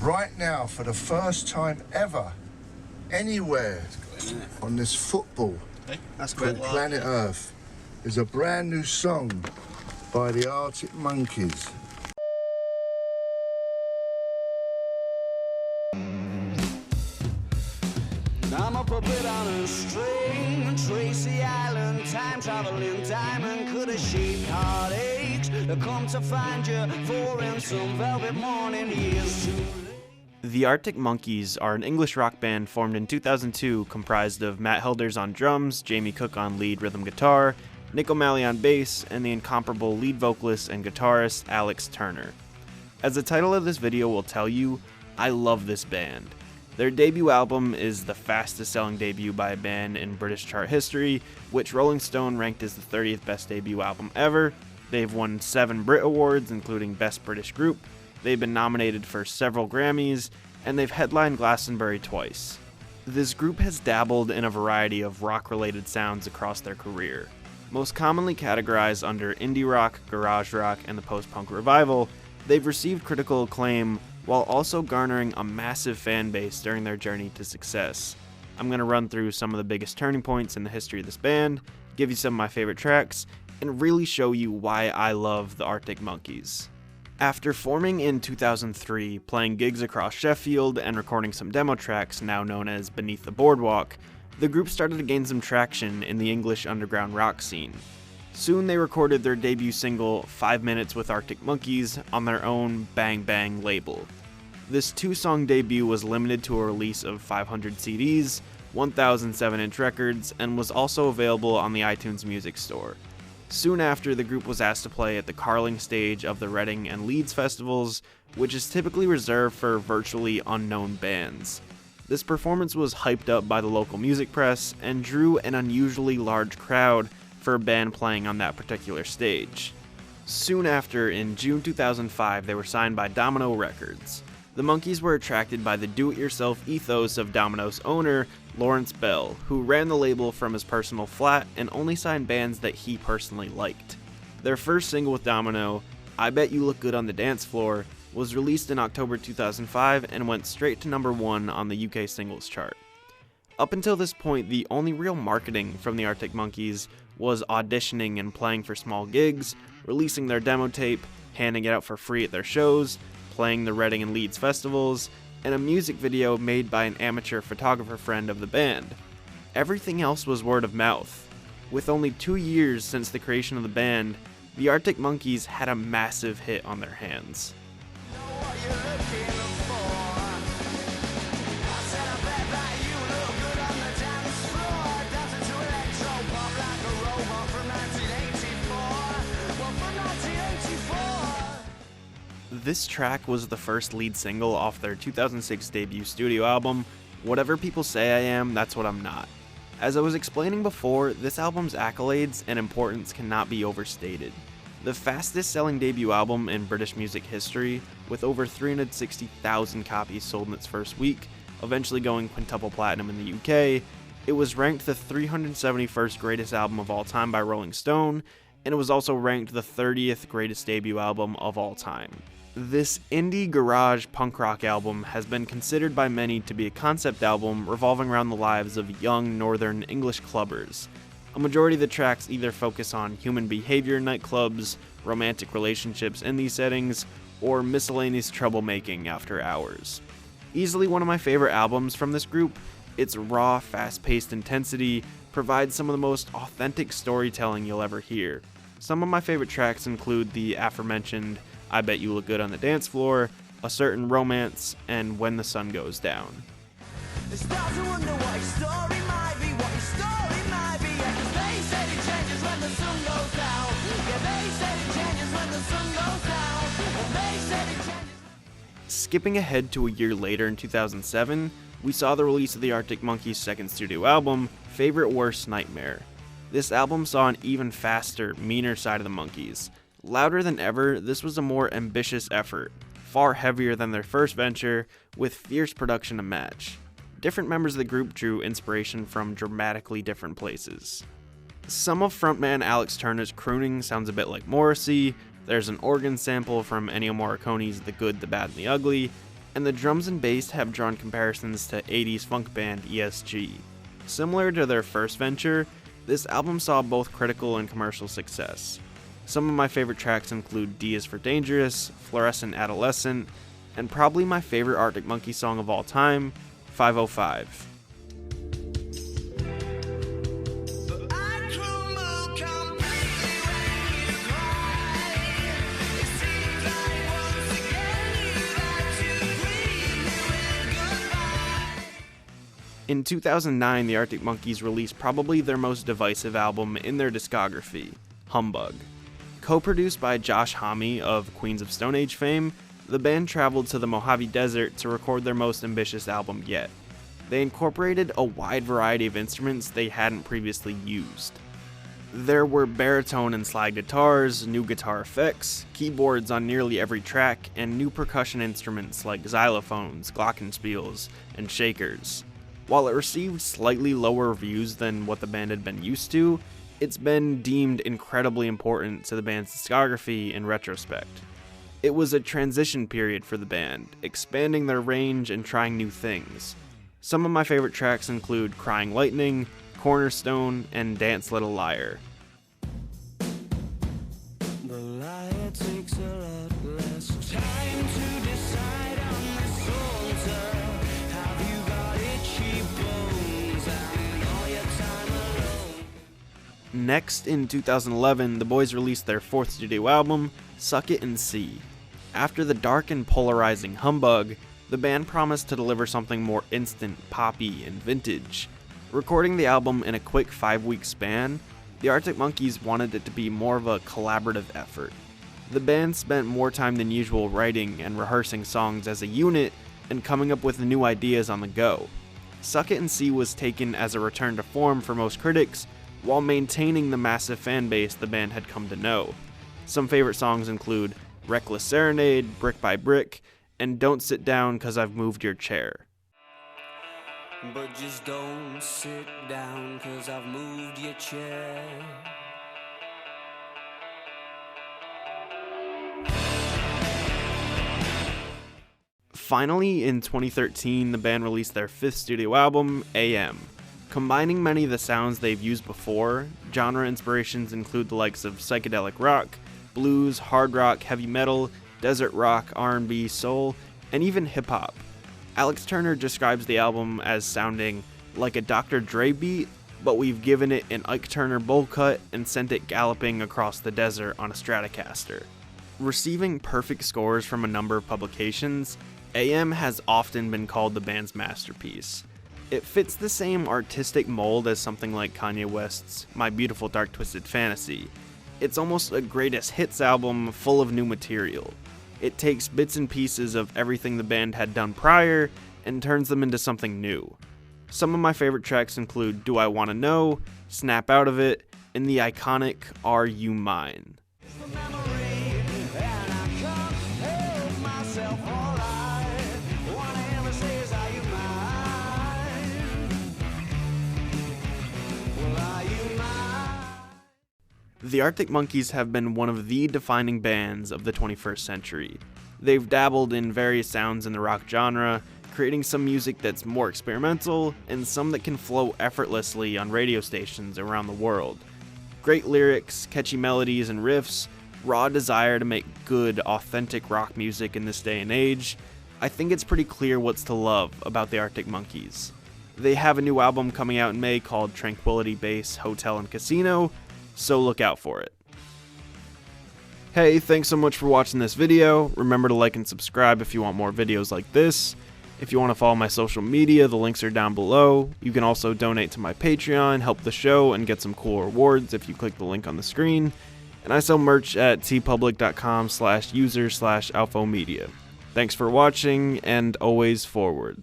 right now, for the first time ever, anywhere on this football called planet Earth, is a brand new song by the Arctic Monkeys. I'm a puppet on a string, Tracy Island, time traveling diamond, could have shaped heartaches, come to find you for in some velvet morning years too late. The Arctic Monkeys are an English rock band formed in 2002 comprised of Matt Helders on drums, Jamie Cook on lead rhythm guitar, Nick O'Malley on bass, and the incomparable lead vocalist and guitarist Alex Turner. As the title of this video will tell you, I love this band. Their debut album is the fastest selling debut by a band in British chart history, which Rolling Stone ranked as the 30th best debut album ever. They've won 7 Brit Awards, including Best British Group. They've been nominated for several Grammys, and they've headlined Glastonbury twice. This group has dabbled in a variety of rock-related sounds across their career. Most commonly categorized under indie rock, garage rock, and the post-punk revival, they've received critical acclaim while also garnering a massive fan base during their journey to success. I'm going to run through some of the biggest turning points in the history of this band, give you some of my favorite tracks, and really show you why I love the Arctic Monkeys. After forming in 2003, playing gigs across Sheffield, and recording some demo tracks now known as Beneath the Boardwalk, the group started to gain some traction in the English underground rock scene. Soon they recorded their debut single, 5 Minutes with Arctic Monkeys, on their own Bang Bang label. This 2-song debut was limited to a release of 500 CDs, 1,000 7-inch records, and was also available on the iTunes Music Store. Soon after, the group was asked to play at the Carling stage of the Reading and Leeds festivals, which is typically reserved for virtually unknown bands. This performance was hyped up by the local music press and drew an unusually large crowd for a band playing on that particular stage. Soon after, in June 2005, they were signed by Domino Records. The Monkeys were attracted by the do-it-yourself ethos of Domino's owner, Lawrence Bell, who ran the label from his personal flat and only signed bands that he personally liked. Their first single with Domino, I Bet You Look Good on the Dance Floor, was released in October 2005 and went straight to number 1 on the UK singles chart. Up until this point, the only real marketing from the Arctic Monkeys was auditioning and playing for small gigs, releasing their demo tape, handing it out for free at their shows, playing the Reading and Leeds festivals, and a music video made by an amateur photographer friend of the band. Everything else was word of mouth. With only 2 years since the creation of the band, the Arctic Monkeys had a massive hit on their hands. This track was the first lead single off their 2006 debut studio album, Whatever People Say I Am, That's What I'm Not. As I was explaining before, this album's accolades and importance cannot be overstated. The fastest selling debut album in British music history, with over 360,000 copies sold in its first week, eventually going quintuple platinum in the UK, it was ranked the 371st greatest album of all time by Rolling Stone, and it was also ranked the 30th greatest debut album of all time. This indie garage punk rock album has been considered by many to be a concept album revolving around the lives of young northern English clubbers. A majority of the tracks either focus on human behavior in nightclubs, romantic relationships in these settings, or miscellaneous troublemaking after hours. Easily one of my favorite albums from this group, its raw, fast-paced intensity provides some of the most authentic storytelling you'll ever hear. Some of my favorite tracks include the aforementioned I Bet You Look Good on the Dance Floor, A Certain Romance, and When the Sun Goes Down. Skipping ahead to a year later in 2007, we saw the release of the Arctic Monkeys' second studio album, Favorite Worst Nightmare. This album saw an even faster, meaner side of the Monkeys. Louder than ever, this was a more ambitious effort, far heavier than their first venture, with fierce production to match. Different members of the group drew inspiration from dramatically different places. Some of frontman Alex Turner's crooning sounds a bit like Morrissey, there's an organ sample from Ennio Morricone's The Good, the Bad, and the Ugly, and the drums and bass have drawn comparisons to 80s funk band ESG. Similar to their first venture, this album saw both critical and commercial success. Some of my favorite tracks include D is for Dangerous, Fluorescent Adolescent, and probably my favorite Arctic Monkey song of all time, 505. In 2009, the Arctic Monkeys released probably their most divisive album in their discography, Humbug. Co-produced by Josh Homme of Queens of Stone Age fame, the band traveled to the Mojave Desert to record their most ambitious album yet. They incorporated a wide variety of instruments they hadn't previously used. There were baritone and slide guitars, new guitar effects, keyboards on nearly every track, and new percussion instruments like xylophones, glockenspiels, and shakers. While it received slightly lower reviews than what the band had been used to, it's been deemed incredibly important to the band's discography in retrospect. It was a transition period for the band, expanding their range and trying new things. Some of my favorite tracks include Crying Lightning, Cornerstone, and Dance Little Liar. The liar takes a lot less time to decide on this altar. Have you got itchy bones and all your time alone? Next, in 2011, the boys released their fourth studio album, Suck It and See. After the dark and polarizing Humbug, the band promised to deliver something more instant, poppy, and vintage. Recording the album in a quick 5-week span, the Arctic Monkeys wanted it to be more of a collaborative effort. The band spent more time than usual writing and rehearsing songs as a unit and coming up with new ideas on the go. Suck It and See was taken as a return to form for most critics, while maintaining the massive fan base the band had come to know. Some favorite songs include Reckless Serenade, Brick by Brick, and Don't Sit Down 'Cause I've Moved Your Chair. But just don't sit down 'cause I've moved your chair. Finally, in 2013, the band released their fifth studio album, AM. Combining many of the sounds they've used before, genre inspirations include the likes of psychedelic rock, blues, hard rock, heavy metal, desert rock, R&B, soul, and even hip-hop. Alex Turner describes the album as sounding like a Dr. Dre beat, but we've given it an Ike Turner bowl cut and sent it galloping across the desert on a Stratocaster. Receiving perfect scores from a number of publications, AM has often been called the band's masterpiece. It fits the same artistic mold as something like Kanye West's My Beautiful Dark Twisted Fantasy. It's almost a greatest hits album full of new material. It takes bits and pieces of everything the band had done prior and turns them into something new. Some of my favorite tracks include Do I Wanna Know, Snap Out of It, and the iconic Are You Mine. The Arctic Monkeys have been one of the defining bands of the 21st century. They've dabbled in various sounds in the rock genre, creating some music that's more experimental and some that can flow effortlessly on radio stations around the world. Great lyrics, catchy melodies and riffs, raw desire to make good, authentic rock music in this day and age. I think it's pretty clear what's to love about the Arctic Monkeys. They have a new album coming out in May called Tranquility Base Hotel and Casino, so look out for it. Hey, thanks so much for watching this video. Remember to like and subscribe if you want more videos like this. If you want to follow my social media, the links are down below. You can also donate to my Patreon, help the show, and get some cool rewards if you click the link on the screen. And I sell merch at tpublic.com/user/alfomedia. Thanks for watching, and always forward.